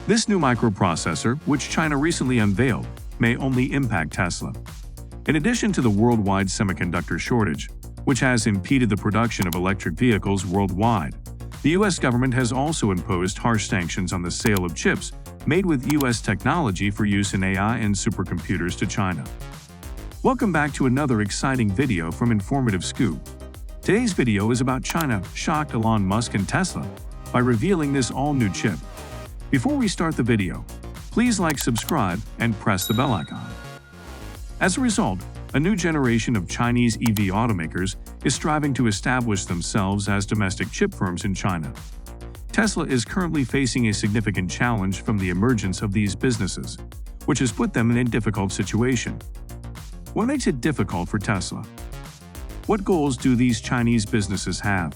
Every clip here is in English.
This new microprocessor, which China recently unveiled, may only impact Tesla. In addition to the worldwide semiconductor shortage, which has impeded the production of electric vehicles worldwide, the U.S. government has also imposed harsh sanctions on the sale of chips made with U.S. technology for use in AI and supercomputers to China. Welcome back to another exciting video from Informative Scoop. Today's video is about China shocked Elon Musk and Tesla by revealing this all-new chip. Before we start the video, please like, subscribe, and press the bell icon. As a result, a new generation of Chinese EV automakers is striving to establish themselves as domestic chip firms in China. Tesla is currently facing a significant challenge from the emergence of these businesses, which has put them in a difficult situation. What makes it difficult for Tesla? What goals do these Chinese businesses have?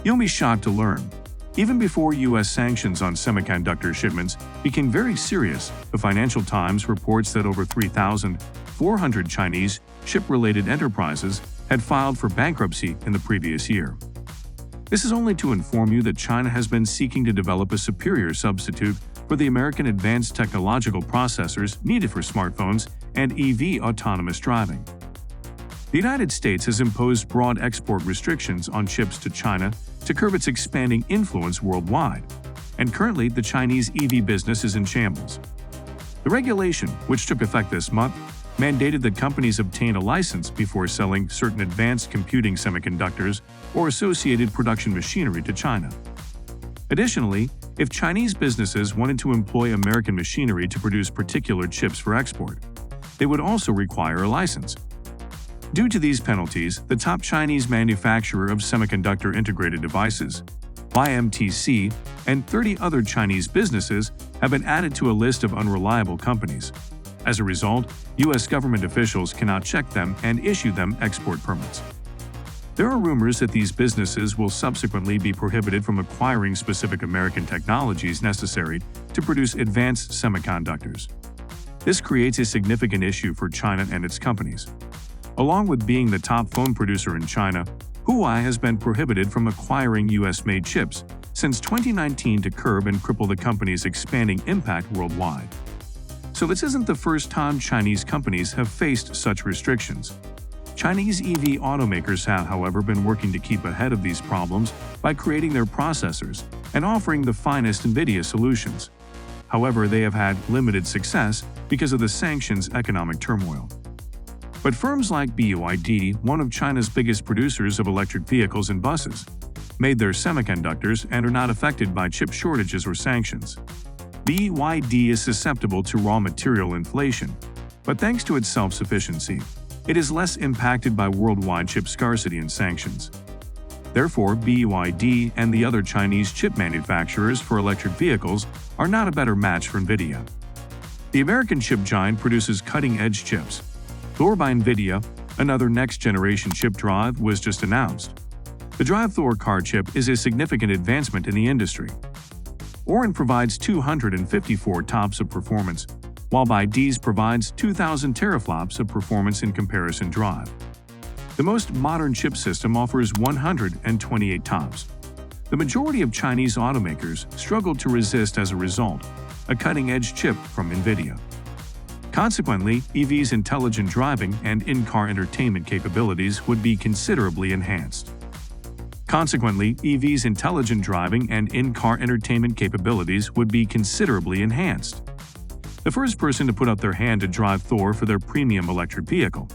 You'll be shocked to learn. Even before U.S. sanctions on semiconductor shipments became very serious, the Financial Times reports that over 3,400 Chinese chip-related enterprises had filed for bankruptcy in the previous year. This is only to inform you that China has been seeking to develop a superior substitute for the American advanced technological processors needed for smartphones and EV autonomous driving. The United States has imposed broad export restrictions on chips to China to curb its expanding influence worldwide, and currently the Chinese EV business is in shambles. The regulation, which took effect this month, mandated that companies obtain a license before selling certain advanced computing semiconductors or associated production machinery to China. Additionally, if Chinese businesses wanted to employ American machinery to produce particular chips for export, they would also require a license. Due to these penalties, the top Chinese manufacturer of semiconductor integrated devices, YMTC, and 30 other Chinese businesses have been added to a list of unreliable companies. As a result, U.S. government officials cannot check them and issue them export permits. There are rumors that these businesses will subsequently be prohibited from acquiring specific American technologies necessary to produce advanced semiconductors. This creates a significant issue for China and its companies. Along with being the top phone producer in China, Huawei has been prohibited from acquiring U.S.-made chips since 2019 to curb and cripple the company's expanding impact worldwide. So this isn't the first time Chinese companies have faced such restrictions. Chinese EV automakers have, however, been working to keep ahead of these problems by creating their processors and offering the finest NVIDIA solutions. However, they have had limited success because of the sanctions' economic turmoil. But firms like BYD, one of China's biggest producers of electric vehicles and buses, made their semiconductors and are not affected by chip shortages or sanctions. BYD is susceptible to raw material inflation, but thanks to its self-sufficiency, it is less impacted by worldwide chip scarcity and sanctions. Therefore, BYD and the other Chinese chip manufacturers for electric vehicles are not a better match for NVIDIA. The American chip giant produces cutting-edge chips. Thor by NVIDIA, another next-generation chip drive, was just announced. The Drive Thor car chip is a significant advancement in the industry. Orin provides 254 TOPS of performance, while BYD provides 2,000 teraflops of performance in comparison drive. The most modern chip system offers 128 TOPS. The majority of Chinese automakers struggled to resist as a result, a cutting-edge chip from NVIDIA. Consequently, EV's intelligent driving and in-car entertainment capabilities would be considerably enhanced. The first person to put up their hand to drive Thor for their premium electric vehicle,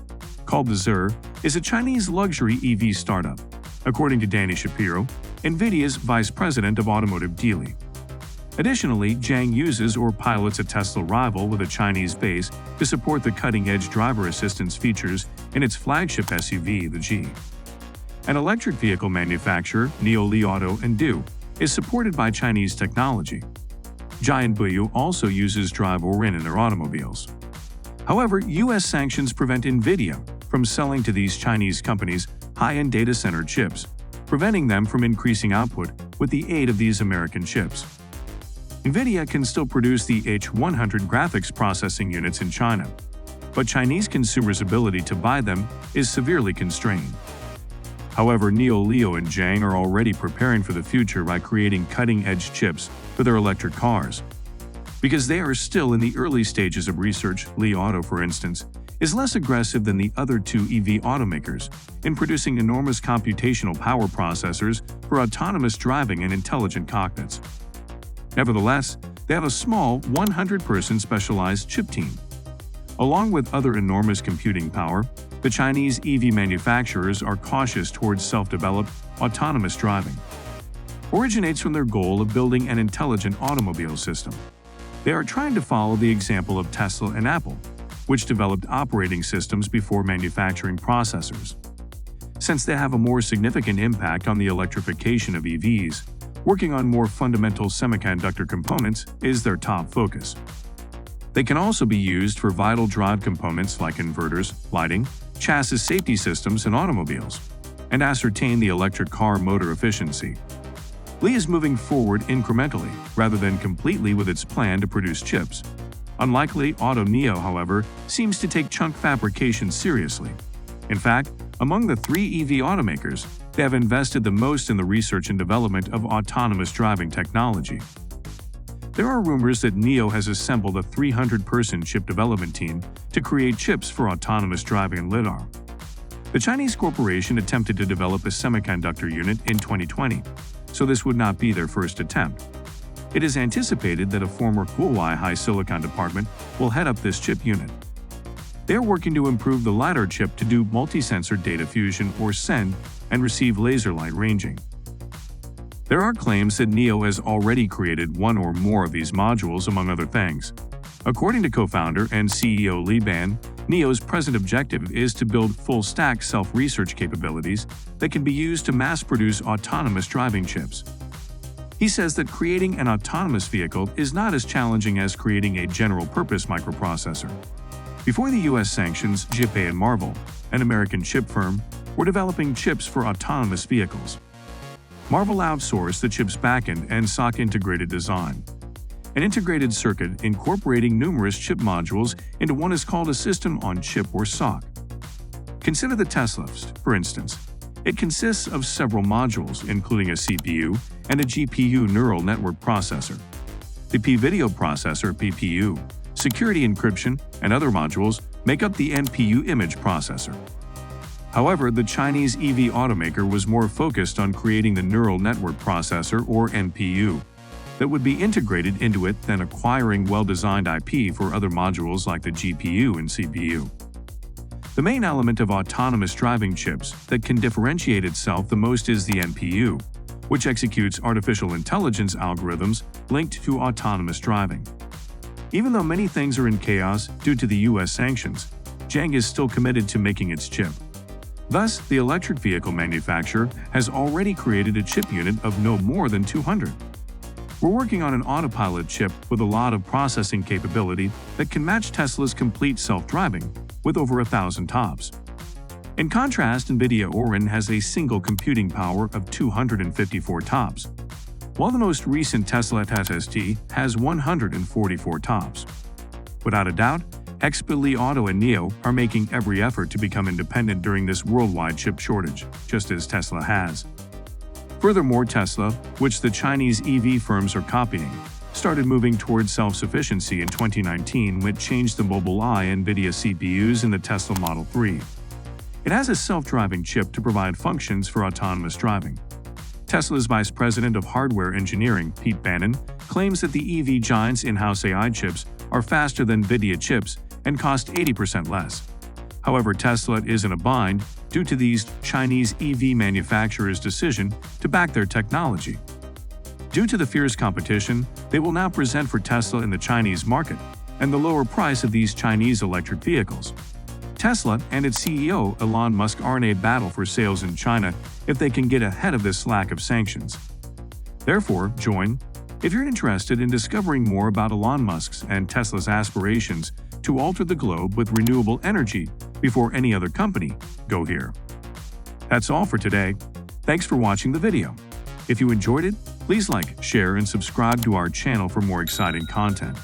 called the Zur, is a Chinese luxury EV startup, according to Danny Shapiro, NVIDIA's vice president of automotive dealing. Additionally, Zhang uses or pilots a Tesla rival with a Chinese base to support the cutting-edge driver assistance features in its flagship SUV, the G. An electric vehicle manufacturer, Li Auto and Du, is supported by Chinese technology. Giant Buyu also uses Drive Orin in their automobiles. However, U.S. sanctions prevent NVIDIA from selling to these Chinese companies high-end data center chips, preventing them from increasing output with the aid of these American chips. NVIDIA can still produce the H100 graphics processing units in China, but Chinese consumers' ability to buy them is severely constrained. However, Leo and Zhang are already preparing for the future by creating cutting-edge chips for their electric cars, Because they are still in the early stages of research, Li Auto, for instance, is less aggressive than the other two EV automakers in producing enormous computational power processors for autonomous driving and intelligent cockpits. Nevertheless, they have a small 100-person specialized chip team. Along with other enormous computing power, the Chinese EV manufacturers are cautious towards self-developed autonomous driving. Originates from their goal of building an intelligent automobile system. They are trying to follow the example of Tesla and Apple, which developed operating systems before manufacturing processors. Since they have a more significant impact on the electrification of EVs, working on more fundamental semiconductor components is their top focus. They can also be used for vital drive components like inverters, lighting, chassis safety systems in automobiles, and ascertain the electric car motor efficiency. Li is moving forward incrementally rather than completely with its plan to produce chips. Unlike Li Auto Neo, however, seems to take chunk fabrication seriously. In fact, among the three EV automakers, they have invested the most in the research and development of autonomous driving technology. There are rumors that Neo has assembled a 300-person chip development team to create chips for autonomous driving and LiDAR. The Chinese corporation attempted to develop a semiconductor unit in 2020, so this would not be their first attempt. It is anticipated that a former Huawei HiSilicon department will head up this chip unit. They are working to improve the LiDAR chip to do multi-sensor data fusion or send and receive laser light ranging. There are claims that Neo has already created one or more of these modules, among other things. According to co-founder and CEO Li Ban, Neo's present objective is to build full-stack self-research capabilities that can be used to mass-produce autonomous driving chips. He says that creating an autonomous vehicle is not as challenging as creating a general-purpose microprocessor. Before the U.S. sanctions, JIPE and Marvell, an American chip firm, were developing chips for autonomous vehicles. Marvell outsourced the chip's backend and SoC integrated design. An integrated circuit incorporating numerous chip modules into one is called a system-on-chip or SoC. Consider the Tesla, for instance. It consists of several modules, including a CPU and a GPU neural network processor. The P-video processor (PPU), security encryption, and other modules make up the NPU image processor. However, the Chinese EV automaker was more focused on creating the neural network processor, or NPU, that would be integrated into it than acquiring well-designed IP for other modules like the GPU and CPU. The main element of autonomous driving chips that can differentiate itself the most is the NPU, which executes artificial intelligence algorithms linked to autonomous driving. Even though many things are in chaos due to the U.S. sanctions, Zhang is still committed to making its chip. Thus, the electric vehicle manufacturer has already created a chip unit of no more than 200. We're working on an autopilot chip with a lot of processing capability that can match Tesla's complete self-driving with over 1,000 TOPS. In contrast, NVIDIA Orin has a single computing power of 254 TOPS, while the most recent Tesla ST has 144 TOPS. Without a doubt, Li Auto and Neo are making every effort to become independent during this worldwide chip shortage, just as Tesla has. Furthermore, Tesla, which the Chinese EV firms are copying, started moving towards self-sufficiency in 2019 when it changed the Mobileye NVIDIA CPUs in the Tesla Model 3. It has a self-driving chip to provide functions for autonomous driving. Tesla's Vice President of Hardware Engineering, Pete Bannon, claims that the EV giant's in-house AI chips are faster than NVIDIA chips and cost 80% less. However, Tesla is in a bind due to these Chinese EV manufacturers' decision to back their technology. Due to the fierce competition, they will now present for Tesla in the Chinese market and the lower price of these Chinese electric vehicles. Tesla and its CEO Elon Musk are in a battle for sales in China if they can get ahead of this lack of sanctions. Therefore, join if you're interested in discovering more about Elon Musk's and Tesla's aspirations to alter the globe with renewable energy before any other company. Go here. That's all for today. Thanks for watching the video. If you enjoyed it, please like, share, and subscribe to our channel for more exciting content.